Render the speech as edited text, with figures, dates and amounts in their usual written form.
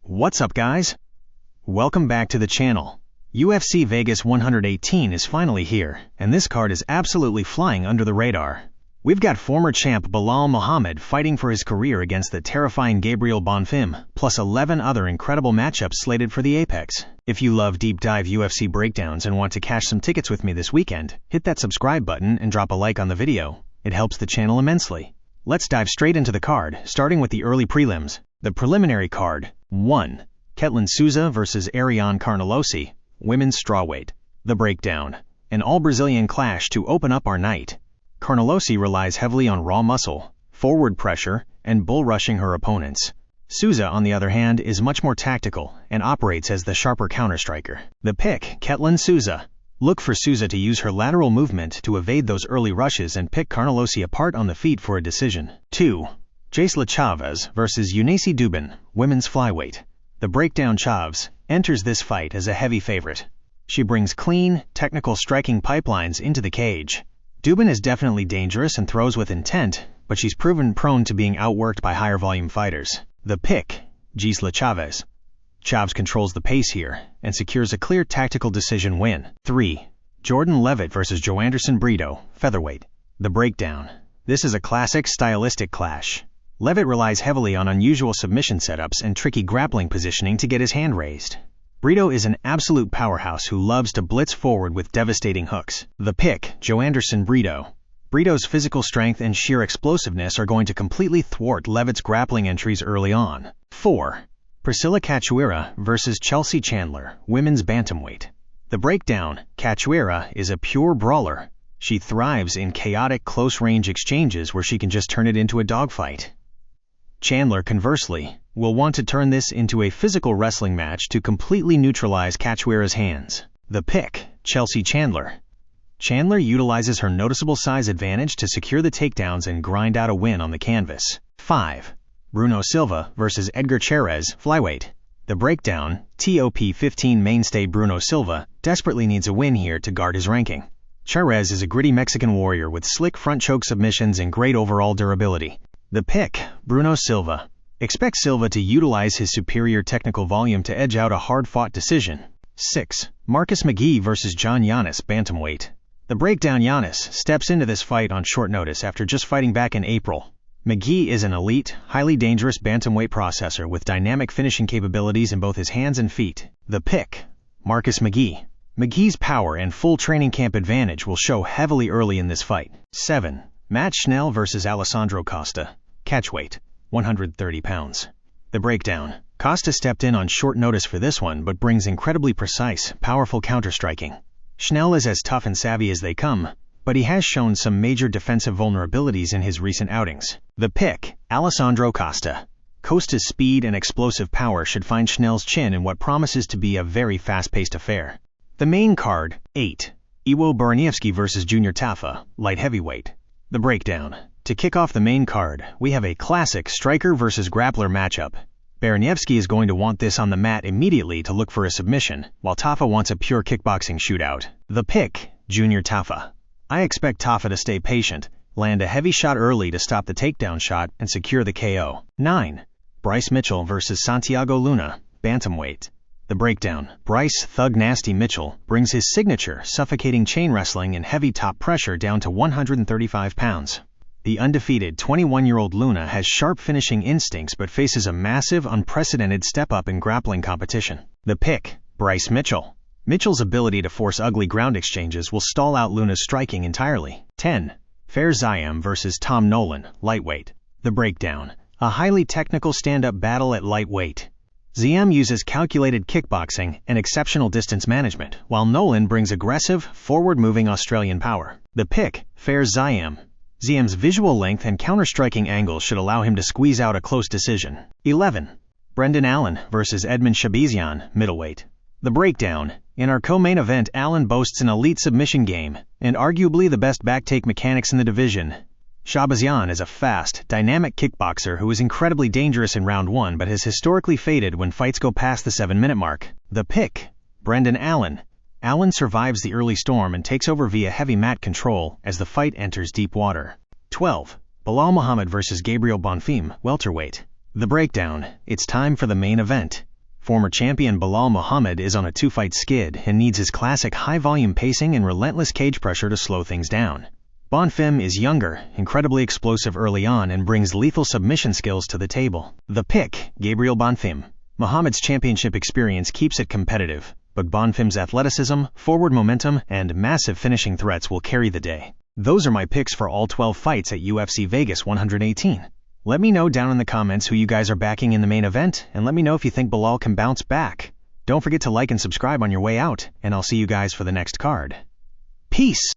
What's up, guys? Welcome back to the channel. UFC Vegas 118 is finally here, and this card is absolutely flying under the radar. We've got former champ Belal Muhammad fighting for his career against the terrifying Gabriel Bonfim, plus 11 other incredible matchups slated for the Apex. If you love deep dive UFC breakdowns and want to cash some tickets with me this weekend, hit that subscribe button and drop a like on the video. It helps the channel immensely. Let's dive straight into the card, starting with the early prelims. The preliminary card. 1. Ketlen Souza vs. Ariane Carnelossi, women's strawweight. The breakdown. An all-Brazilian clash to open up our night. Carnelossi relies heavily on raw muscle, forward pressure, and bull-rushing her opponents. Souza, on the other hand, is much more tactical and operates as the sharper counter-striker. The pick, Ketlen Souza. Look for Souza to use her lateral movement to evade those early rushes and pick Carnelossi apart on the feet for a decision. 2. Gisela Chavez vs. Eunice Dubin, women's flyweight. The breakdown. Chavez enters this fight as a heavy favorite. She brings clean, technical striking pipelines into the cage. Dubin is definitely dangerous and throws with intent, but she's proven prone to being outworked by higher volume fighters. The pick, Gisela Chavez. Chavez controls the pace here and secures a clear tactical decision win. 3. Jordan Levitt vs. Joanderson Brito, featherweight. The breakdown. This is a classic stylistic clash. Levitt relies heavily on unusual submission setups and tricky grappling positioning to get his hand raised. Brito is an absolute powerhouse who loves to blitz forward with devastating hooks. The pick, Joanderson Brito. Brito's physical strength and sheer explosiveness are going to completely thwart Levitt's grappling entries early on. 4. Priscilla Cachoeira vs. Chelsea Chandler, women's bantamweight. The breakdown. Cachoeira is a pure brawler. She thrives in chaotic close-range exchanges where she can just turn it into a dogfight. Chandler, conversely, will want to turn this into a physical wrestling match to completely neutralize Cachoeira's hands. The pick, Chelsea Chandler. Chandler utilizes her noticeable size advantage to secure the takedowns and grind out a win on the canvas. 5. Bruno Silva vs. Edgar Chairez, flyweight. The breakdown. Top 15 mainstay Bruno Silva desperately needs a win here to guard his ranking. Chairez is a gritty Mexican warrior with slick front choke submissions and great overall durability. The pick, Bruno Silva. Expect Silva to utilize his superior technical volume to edge out a hard-fought decision. 6. Marcus McGee vs. John Yanis, bantamweight. The breakdown. Yanis steps into this fight on short notice after just fighting back in April. McGee is an elite, highly dangerous bantamweight processor with dynamic finishing capabilities in both his hands and feet. The pick, Marcus McGee. McGee's power and full training camp advantage will show heavily early in this fight. 7. Matt Schnell vs. Alessandro Costa, catchweight, 130 pounds. The breakdown. Costa stepped in on short notice for this one but brings incredibly precise, powerful counter-striking. Schnell is as tough and savvy as they come, but he has shown some major defensive vulnerabilities in his recent outings. The pick, Alessandro Costa. Costa's speed and explosive power should find Schnell's chin in what promises to be a very fast-paced affair. The main card. 8. Iwo Baraniewski vs. Junior Tafa, light heavyweight. The breakdown. To kick off the main card, we have a classic striker versus grappler matchup. Baraniewski is going to want this on the mat immediately to look for a submission, while Tafa wants a pure kickboxing shootout. The pick, Junior Tafa. I expect Tafa to stay patient, land a heavy shot early to stop the takedown shot, and secure the KO. 9. Bryce Mitchell vs. Santiago Luna, bantamweight. The breakdown. Bryce Thug Nasty Mitchell brings his signature suffocating chain wrestling and heavy top pressure down to 135 pounds. The undefeated 21-year-old Luna has sharp finishing instincts but faces a massive, unprecedented step-up in grappling competition. The pick, Bryce Mitchell. Mitchell's ability to force ugly ground exchanges will stall out Luna's striking entirely. 10. Fair Ziam vs. Tom Nolan, lightweight. The breakdown. A highly technical stand-up battle at lightweight. Ziam uses calculated kickboxing and exceptional distance management, while Nolan brings aggressive, forward-moving Australian power. The pick, Fair Ziam. Ziam's visual length and counter-striking angles should allow him to squeeze out a close decision. 11. Brendan Allen vs. Edmund Shabazian, middleweight. The breakdown. In our co-main event, Allen boasts an elite submission game and arguably the best backtake mechanics in the division. Shabazian is a fast, dynamic kickboxer who is incredibly dangerous in round 1 but has historically faded when fights go past the 7-minute mark. The pick, Brendan Allen. Allen survives the early storm and takes over via heavy mat control as the fight enters deep water. 12. Belal Muhammad vs. Gabriel Bonfim, welterweight. The breakdown. It's time for the main event. Former champion Belal Muhammad is on a two-fight skid and needs his classic high-volume pacing and relentless cage pressure to slow things down. Bonfim is younger, incredibly explosive early on, and brings lethal submission skills to the table. The pick, Gabriel Bonfim. Muhammad's championship experience keeps it competitive, but Bonfim's athleticism, forward momentum, and massive finishing threats will carry the day. Those are my picks for all 12 fights at UFC Vegas 118. Let me know down in the comments who you guys are backing in the main event, and let me know if you think Belal can bounce back. Don't forget to like and subscribe on your way out, and I'll see you guys for the next card. Peace!